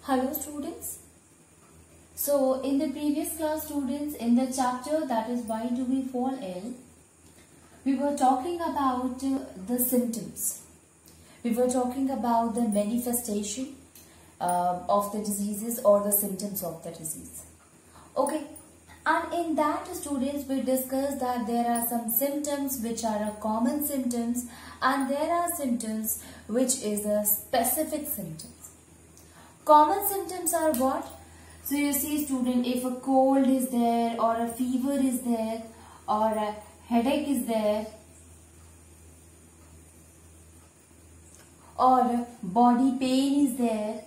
Hello students. So in the previous class students, in the chapter that is why do we fall ill, we were talking about the symptoms. We were talking about the manifestation of the diseases or the symptoms of the disease. Okay. And in that students we discussed that there are some symptoms which are common symptoms and there are symptoms which is a specific symptoms. Common symptoms are what? So you see student, if a cold is there or a fever is there or a headache is there or body pain is there.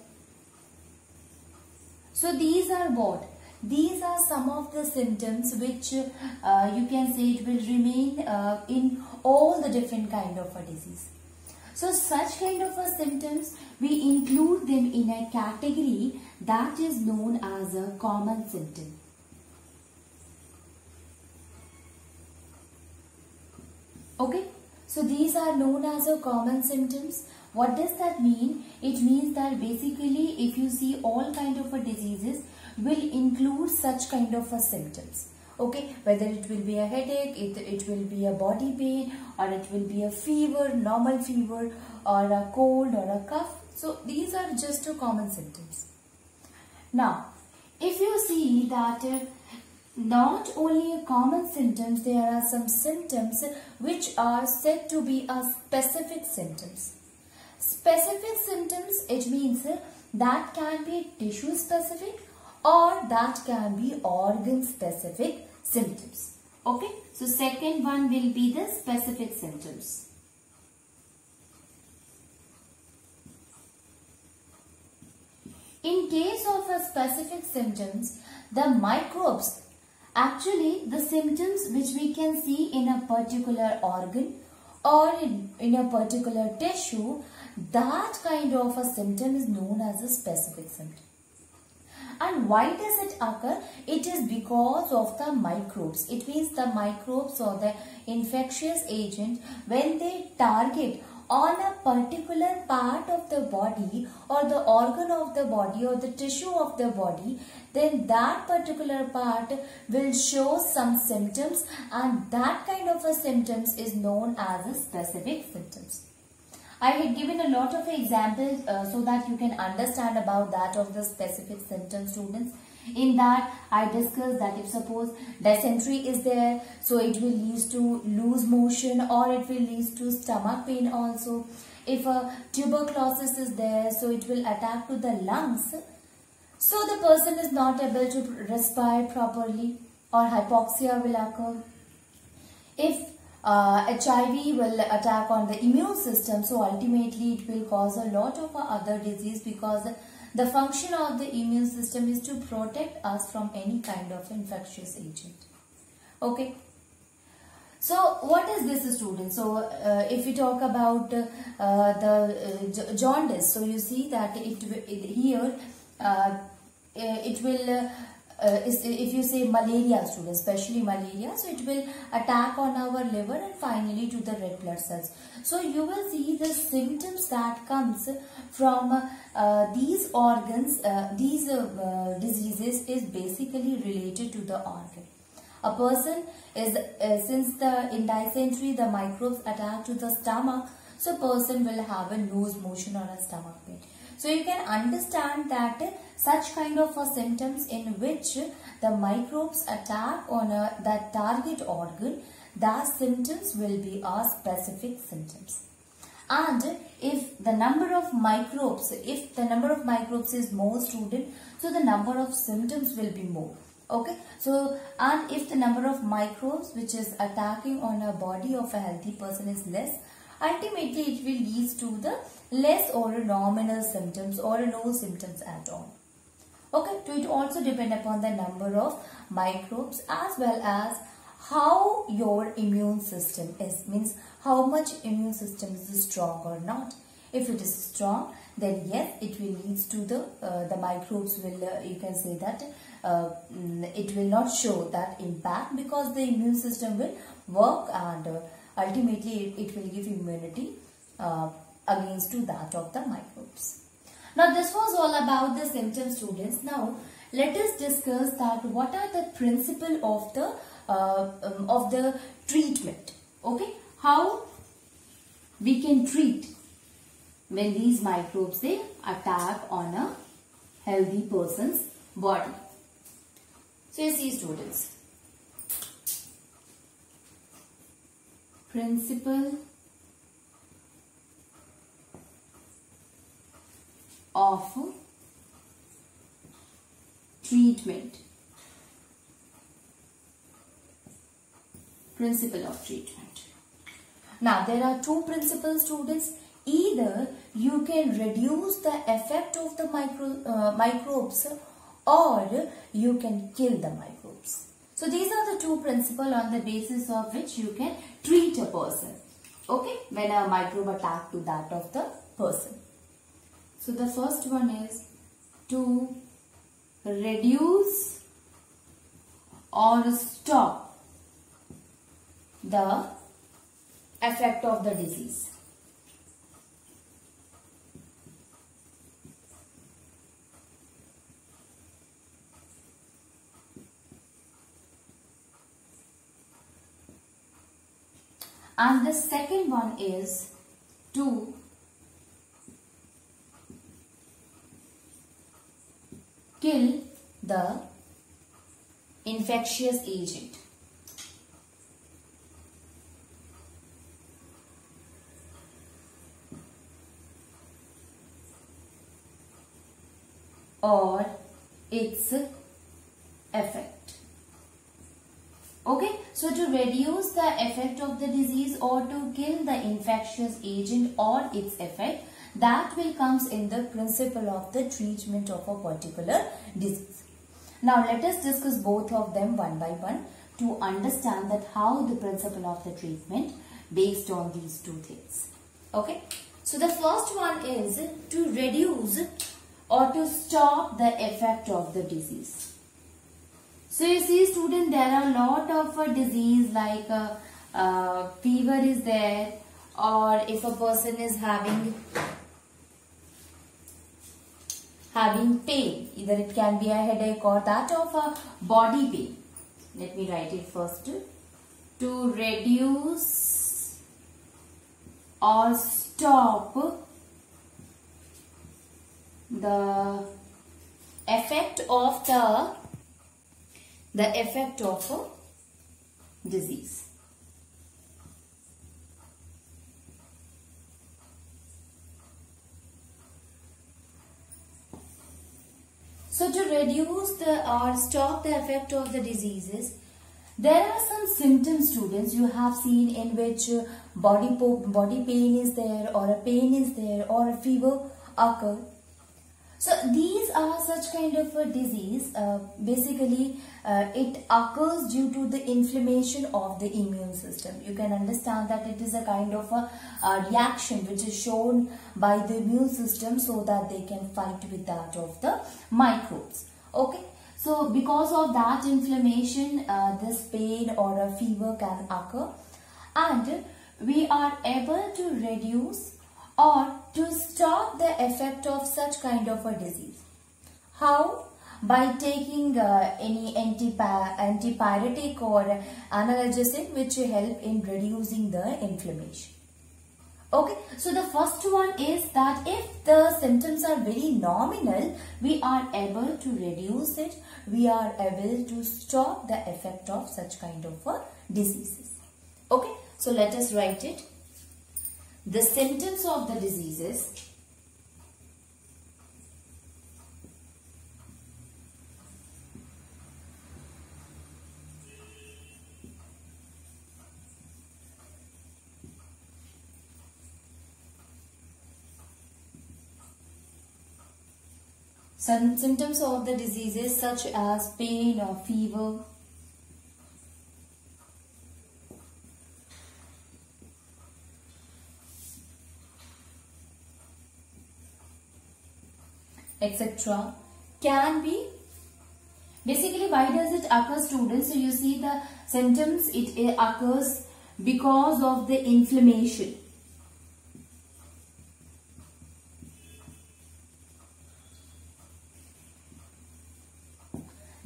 So these are what? These are some of the symptoms which you can say it will remain in all the different kind of a disease. So such kind of a symptoms, we include them in a category that is known as a common symptom. Okay, so these are known as a common symptoms. What does that mean? It means that basically if you see all kind of a diseases will include such kind of a symptoms. Okay, whether it will be a headache, it will be a body pain, or it will be a fever, normal fever, or a cold or a cough. So these are just two common symptoms. Now, if you see that not only a common symptoms, there are some symptoms which are said to be a specific symptoms. Specific symptoms, it means that can be tissue specific or that can be organ specific symptoms. Okay, so second one will be the specific symptoms. In case of a specific symptoms, the microbes, actually the symptoms which we can see in a particular organ or in a particular tissue, that kind of a symptom is known as a specific symptom. And why does it occur? It is because of the microbes. It means the microbes or the infectious agent, when they target on a particular part of the body or the organ of the body or the tissue of the body, then that particular part will show some symptoms, and that kind of a symptoms is known as a specific symptoms. I had given a lot of examples so that you can understand about that of the specific symptoms, students. In that, I discussed that if suppose dysentery is there, so it will lead to loose motion or it will lead to stomach pain also. If a tuberculosis is there, so it will attack to the lungs. So the person is not able to respire properly or hypoxia will occur. If HIV will attack on the immune system, so ultimately it will cause a lot of other disease because the function of the immune system is to protect us from any kind of infectious agent. Okay. So what is this, student? So if we talk about the jaundice, so you see that here it will if you say malaria, students, especially malaria, so it will attack on our liver and finally to the red blood cells. So you will see the symptoms that comes from these organs, these diseases is basically related to the organ. A person is, since in dysentery the microbes attack to the stomach, so person will have a loose motion or a stomach pain. So you can understand that such kind of symptoms in which the microbes attack on that target organ, that symptoms will be specific symptoms. And if the number of microbes, is more, student, so the number of symptoms will be more. Okay, so and if the number of microbes which is attacking on a body of a healthy person is less, ultimately it will lead to the less or nominal symptoms or no symptoms at all. Okay, so it also depend upon the number of microbes as well as how your immune system is, means how much immune system is strong or not. If it is strong, then yes, it will lead to the microbes will, you can say that it will not show that impact because the immune system will work and ultimately it will give immunity against to that of the microbes. Now this was all about the symptoms, students. Now let us discuss that what are the principle of the treatment. Okay, how we can treat when these microbes they attack on a healthy person's body. So you see, students, principle of treatment. Principle of treatment. Now there are two principles, students. Either you can reduce the effect of the microbes or you can kill the microbes. So these are the two principles on the basis of which you can treat a person. Okay, when a microbe attack to that of the person. So the first one is to reduce or stop the effect of the disease. And the second one is to kill the infectious agent. Or its effect. Okay, so to reduce the effect of the disease or to kill the infectious agent or its effect, that will comes in the principle of the treatment of a particular disease. Now let us discuss both of them one by one to understand that how the principle of the treatment based on these two things. Okay, so the first one is to reduce or to stop the effect of the disease. So you see, student, there are a lot of disease like fever is there, or if a person is having pain, either it can be a headache or that of a body pain. Let me write it first. To reduce or stop the effect of the effect of a disease. So to reduce or stop the effect of the diseases, there are some symptoms, students, you have seen in which body pain is there, or a pain is there, or a fever occur. So these are such kind of a disease. Basically, it occurs due to the inflammation of the immune system. You can understand that it is a kind of a reaction which is shown by the immune system so that they can fight with that of the microbes. Okay. So because of that inflammation, this pain or a fever can occur, and we are able to reduce or to stop the effect of such kind of a disease. How? By taking any antipyretic or analgesic which help in reducing the inflammation. Okay, so the first one is that if the symptoms are very nominal, we are able to reduce it. We are able to stop the effect of such kind of diseases. Okay, so let us write it. The symptoms of the diseases some symptoms of the diseases such as pain or fever, etc. can be, basically why does it occur, students? So you see the symptoms, it occurs because of the inflammation.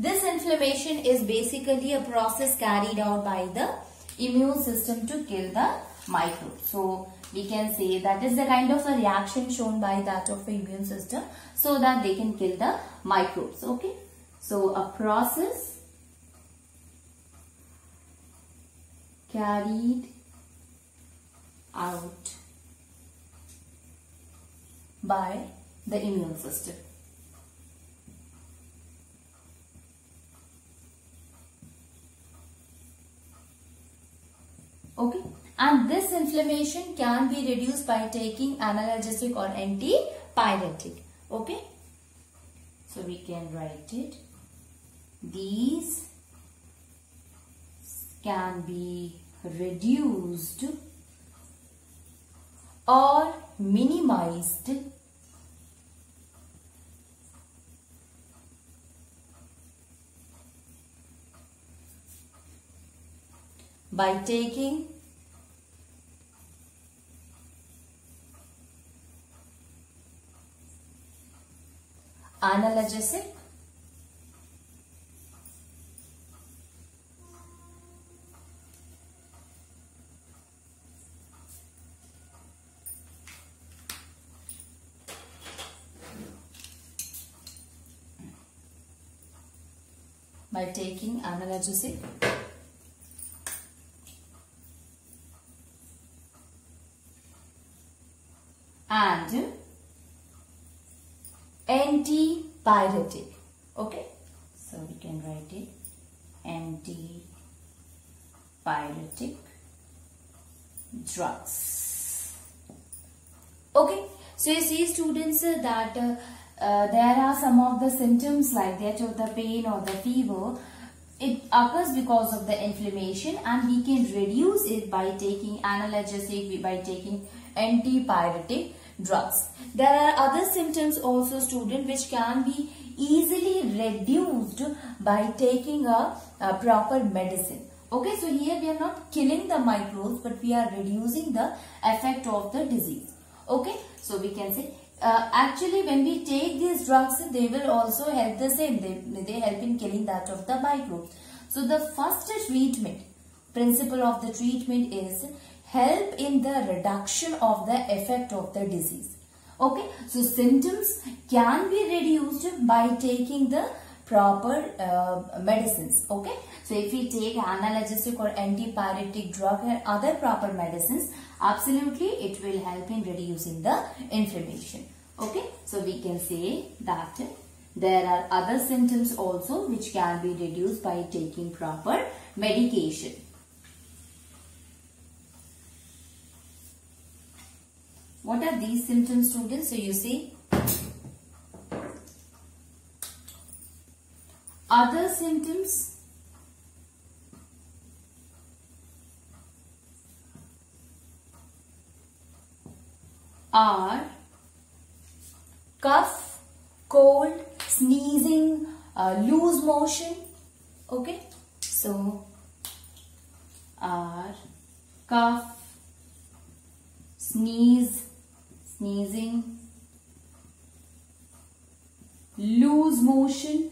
This inflammation is basically a process carried out by the immune system to kill the microbes. So we can say that is the kind of a reaction shown by that of the immune system so that they can kill the microbes. Okay. So a process carried out by the immune system. Okay, and this inflammation can be reduced by taking analgesic or antipyretic. Okay, so we can write it. These can be reduced or minimized by taking analgesic and antipyretic. Okay, so we can write it antipyretic drugs. Okay, so you see students that there are some of the symptoms like that of the pain or the fever. It occurs because of the inflammation, and we can reduce it by taking analgesic, by taking antipyretic drugs. There are other symptoms also, student, which can be easily reduced by taking a proper medicine. Okay, so here we are not killing the microbes, but we are reducing the effect of the disease. Okay, so we can say actually when we take these drugs, they will also help the same. They help in killing that of the microbes. So the first treatment, principle of the treatment is help in the reduction of the effect of the disease. Okay, so symptoms can be reduced by taking the proper medicines. Okay, so if we take analgesic or antipyretic drug and other proper medicines, absolutely it will help in reducing the inflammation. Okay, so we can say that there are other symptoms also which can be reduced by taking proper medication. What are these symptoms, students? So you see, other symptoms are cough, cold, sneezing, loose motion. Okay, so are cough, sneezing, loose motion,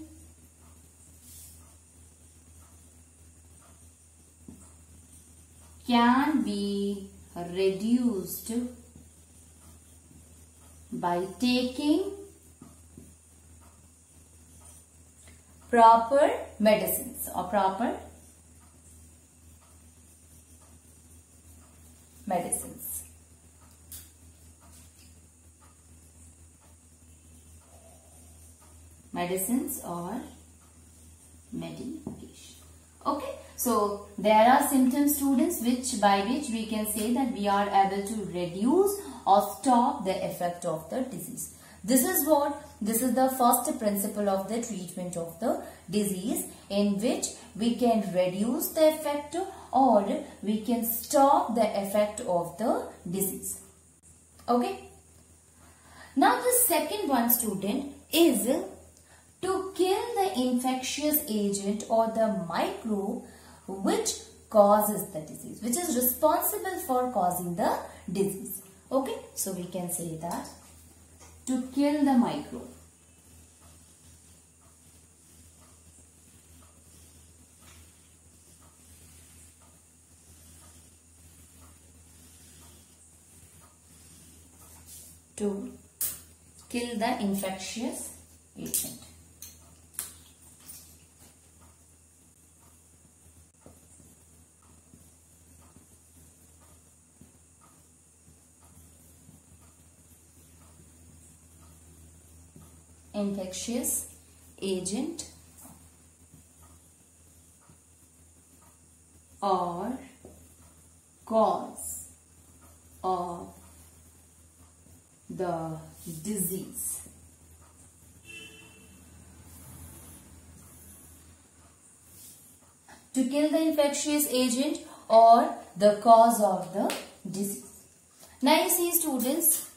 can be reduced by taking proper medicines or proper medicines. Medicines or medication. Okay, so there are symptoms, students, by which we can say that we are able to reduce or stop the effect of the disease. This is the first principle of the treatment of the disease, in which we can reduce the effect or we can stop the effect of the disease. Okay. Now the second one, student, is to kill the infectious agent or the microbe which causes the disease, which is responsible for causing the disease. Okay, so we can say that to kill the microbe. to kill the infectious agent. Infectious agent or cause of the disease. To kill the infectious agent or the cause of the disease. Now you see, students,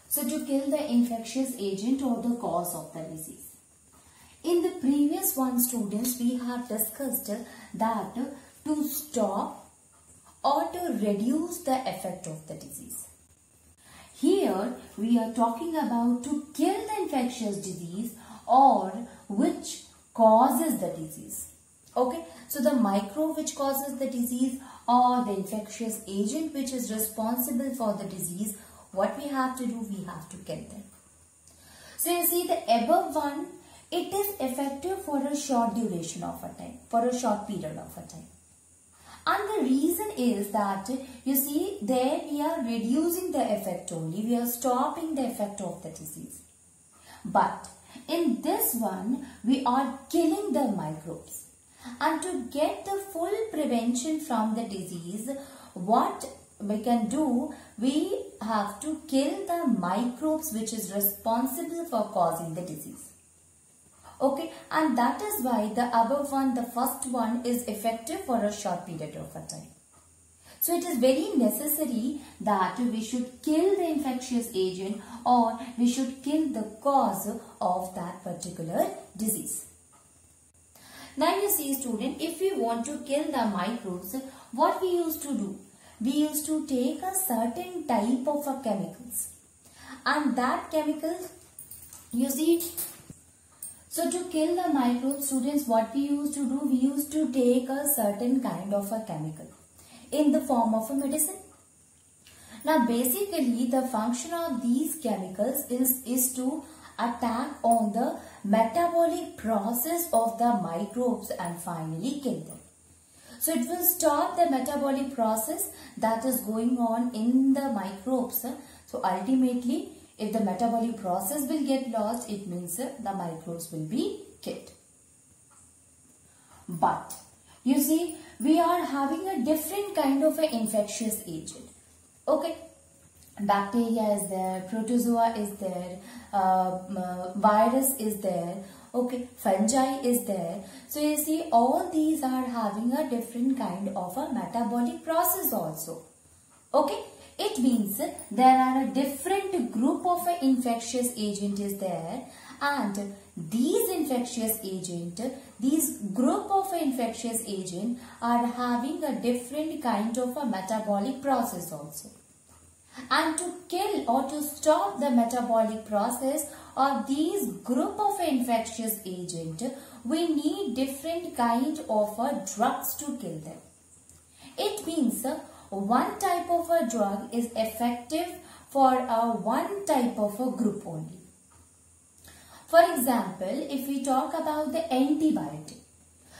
so to kill the infectious agent or the cause of the disease. In the previous one, students, we have discussed that to stop or to reduce the effect of the disease. Here we are talking about to kill the infectious disease or which causes the disease. Okay, so the microbe which causes the disease or the infectious agent which is responsible for the disease, what we have to do, we have to kill them. So you see the above one, it is effective for a short duration of a time, for a short period of a time. And the reason is that, you see, there we are reducing the effect only, we are stopping the effect of the disease. But in this one, we are killing the microbes. And to get the full prevention from the disease, what we can do, we have to kill the microbes which is responsible for causing the disease. Okay, and that is why the above one, the first one, is effective for a short period of a time. So it is very necessary that we should kill the infectious agent or we should kill the cause of that particular disease. Now you see, student, if we want to kill the microbes, what we used to do? We used to take a certain type of a chemicals, and that chemical, you see, so to kill the microbes, students, what we used to do, we used to take a certain kind of a chemical in the form of a medicine. Now basically the function of these chemicals is to attack on the metabolic process of the microbes and finally kill them. So it will stop the metabolic process that is going on in the microbes. So ultimately, if the metabolic process will get lost, it means the microbes will be killed. But you see, we are having a different kind of an infectious agent. Okay, bacteria is there, protozoa is there, virus is there, okay, fungi is there. So you see, all these are having a different kind of a metabolic process also. Okay, it means there are a different group of an infectious agent is there, and these infectious agent, these group of infectious agent are having a different kind of a metabolic process also. And to kill or to stop the metabolic process of these group of infectious agent, we need different kind of drugs to kill them. It means one type of a drug is effective for one type of a group only. For example, if we talk about the antibiotic.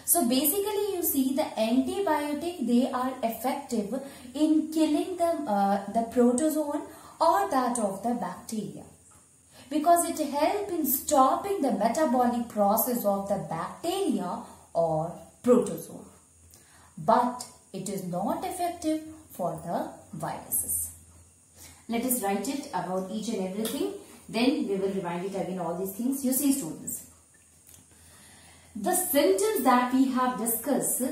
So basically you see the antibiotic, they are effective in killing the protozoan or that of the bacteria. Because it helps in stopping the metabolic process of the bacteria or protozoa. But it is not effective for the viruses. Let us write it about each and everything. Then we will remind it again all these things. You see, students, the symptoms that we have discussed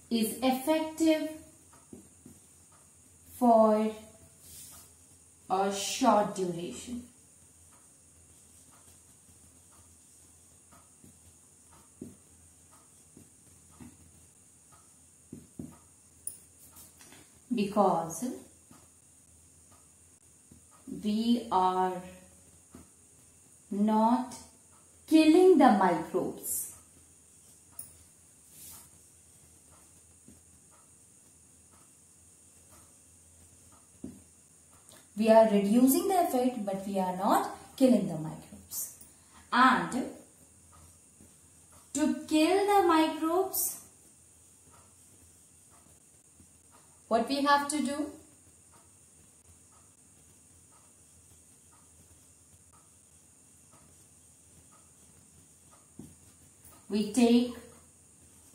is effective for a short duration. because we are not killing the microbes. We are reducing the effect, but we are not killing the microbes. And to kill the microbes, what we have to do? We take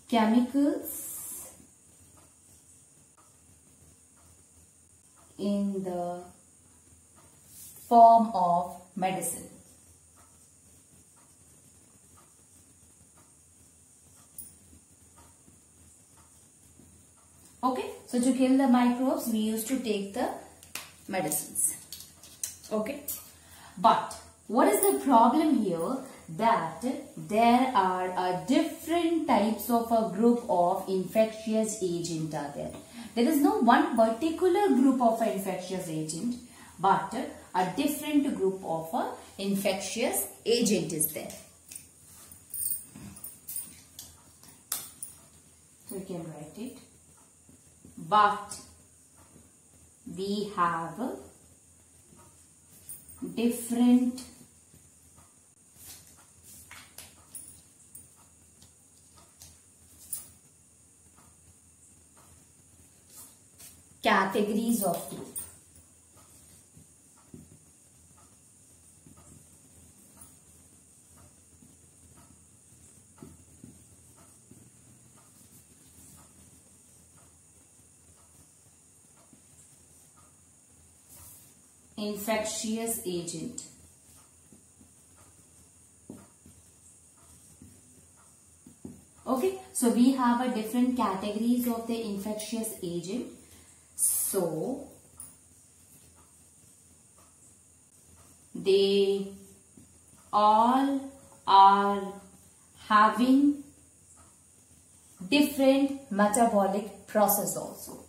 chemicals in the form of medicine. Okay, so to kill the microbes, we used to take the medicines. Okay, but what is the problem here? That there are different types of a group of infectious agent are there. There is no one particular group of an infectious agent, but a different group of a infectious agent is there. So we can write it. But we have different categories of group. Infectious agent. Okay, so we have a different categories of the infectious agent. So they all are having different metabolic process also.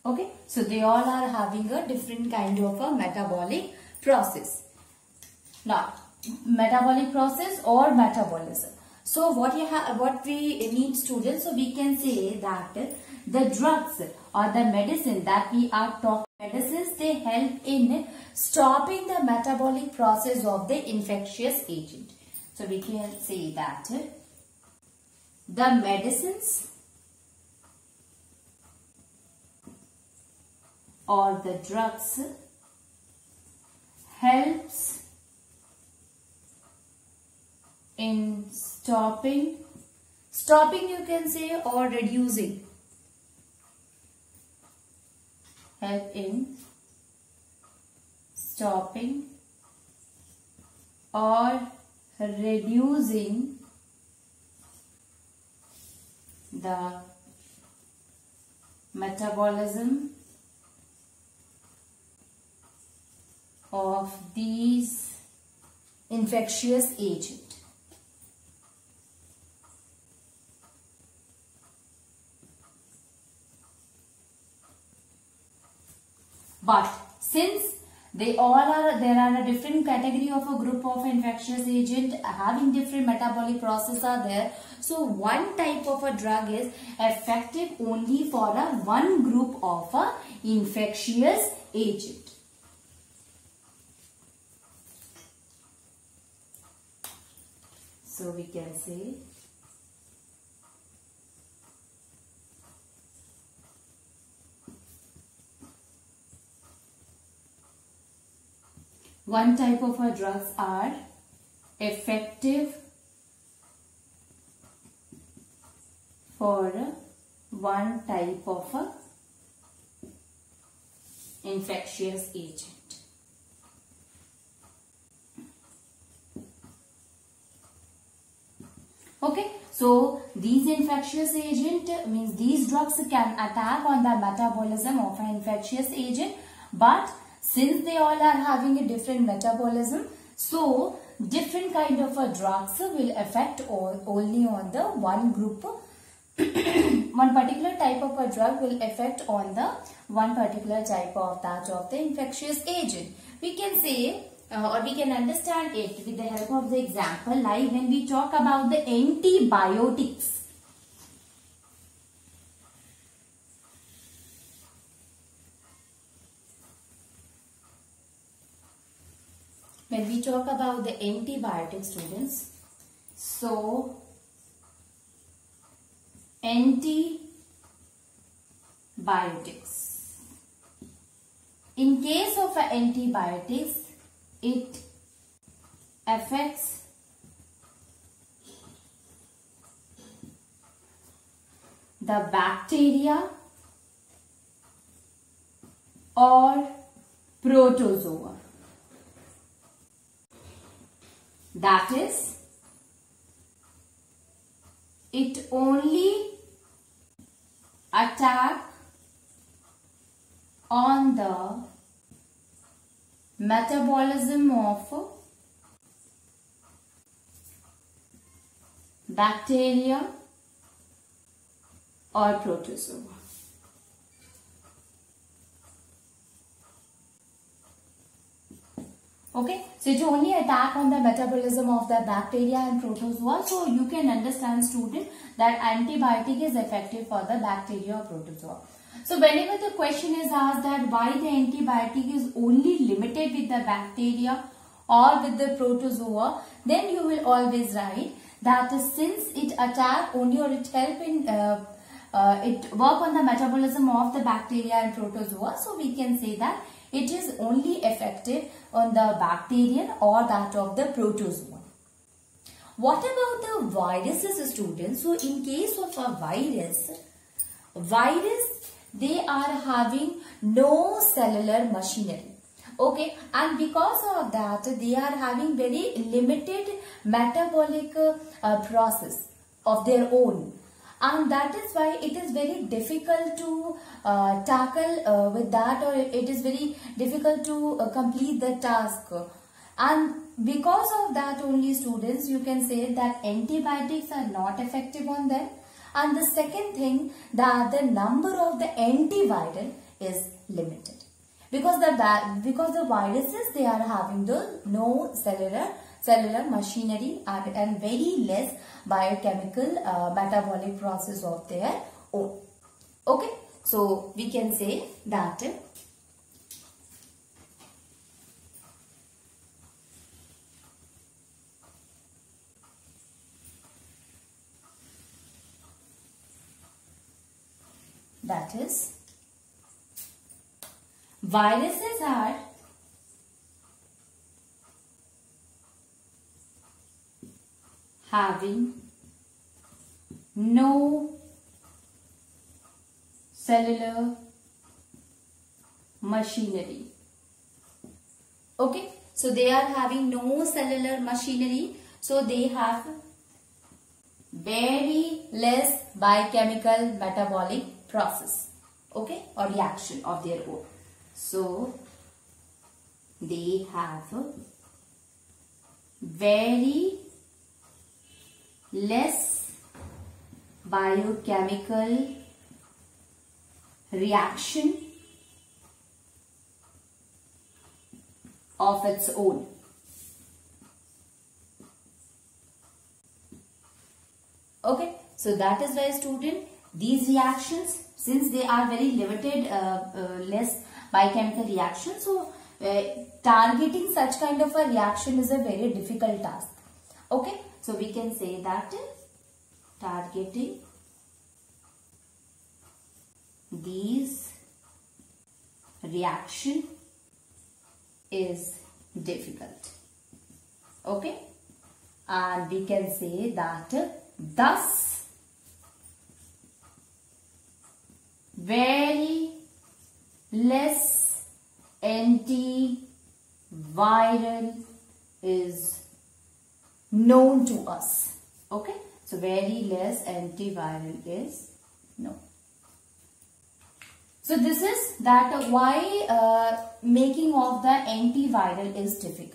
Okay, so they all are having a different kind of a metabolic process. Now, metabolic process or metabolism. So what we need, students, so we can say that the drugs or the medicine that we are talking, medicines, they help in stopping the metabolic process of the infectious agent. So we can say that the medicines or the drugs helps in stopping you can say, or reducing, help in stopping or reducing the metabolism of these infectious agent. But since there are a different category of a group of infectious agent having different metabolic process are there. So one type of a drug is effective only for a one group of a infectious agent. So we can say one type of a drugs are effective for one type of a infectious agent. Okay, so these infectious agent means these drugs can attack on the metabolism of an infectious agent, but Since they all are having a different metabolism, so different kind of drugs will affect only on the one group. One particular type of a drug will affect on the one particular type of that of the infectious agent. We can say or we can understand it with the help of the example, like when we talk about the antibiotics. When we talk about the antibiotic, students, so antibiotics. In case of antibiotics, it affects the bacteria or protozoa. That is, it only attack on the metabolism of bacteria or protozoa. Okay, so it only attack on the metabolism of the bacteria and protozoa. So you can understand, student, that antibiotic is effective for the bacteria or protozoa. So whenever the question is asked that why the antibiotic is only limited with the bacteria or with the protozoa, then you will always write that since it attack only or it help in it work on the metabolism of the bacteria and protozoa, so we can say that it is only effective on the bacterial or that of the protozoa. What about the viruses, students? So in case of a virus, they are having no cellular machinery. Okay, and because of that, they are having very limited metabolic process of their own. And that is why it is very difficult to tackle with that, or it is very difficult to complete the task. And because of that only, students, you can say that antibiotics are not effective on them. And the second thing, that the number of the antiviral is limited. Because the viruses, they are having no cellular machinery and very less biochemical metabolic process of their own. Okay, so we can say that is, viruses are having no cellular machinery. Okay, so they are having no cellular machinery, so they have very less biochemical metabolic process, okay, or reaction of their own. So they have very less biochemical reaction of its own. Okay, so that is why, student, these reactions, since they are very limited, less biochemical reaction, so targeting such kind of a reaction is a very difficult task. Okay, so we can say that targeting these reaction is difficult. Okay, and we can say that thus very less antiviral is known to us. Okay, so very less antiviral is known. So this is that why making of the antiviral is difficult.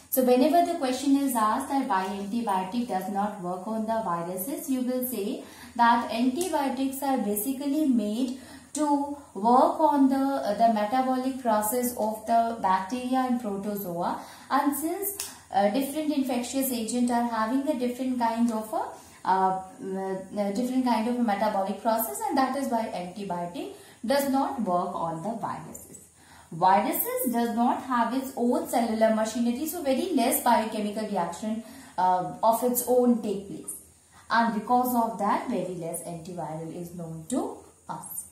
So whenever the question is asked that why antibiotic does not work on the viruses, you will say that antibiotics are basically made to work on the metabolic process of the bacteria and protozoa, and since different infectious agents are having a different kind of a metabolic process, and that is why antibiotic does not work on the viruses. Viruses does not have its own cellular machinery, so very less biochemical reaction of its own take place, and because of that very less antiviral is known to us.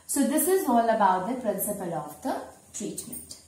So this is all about the principle of the treatment.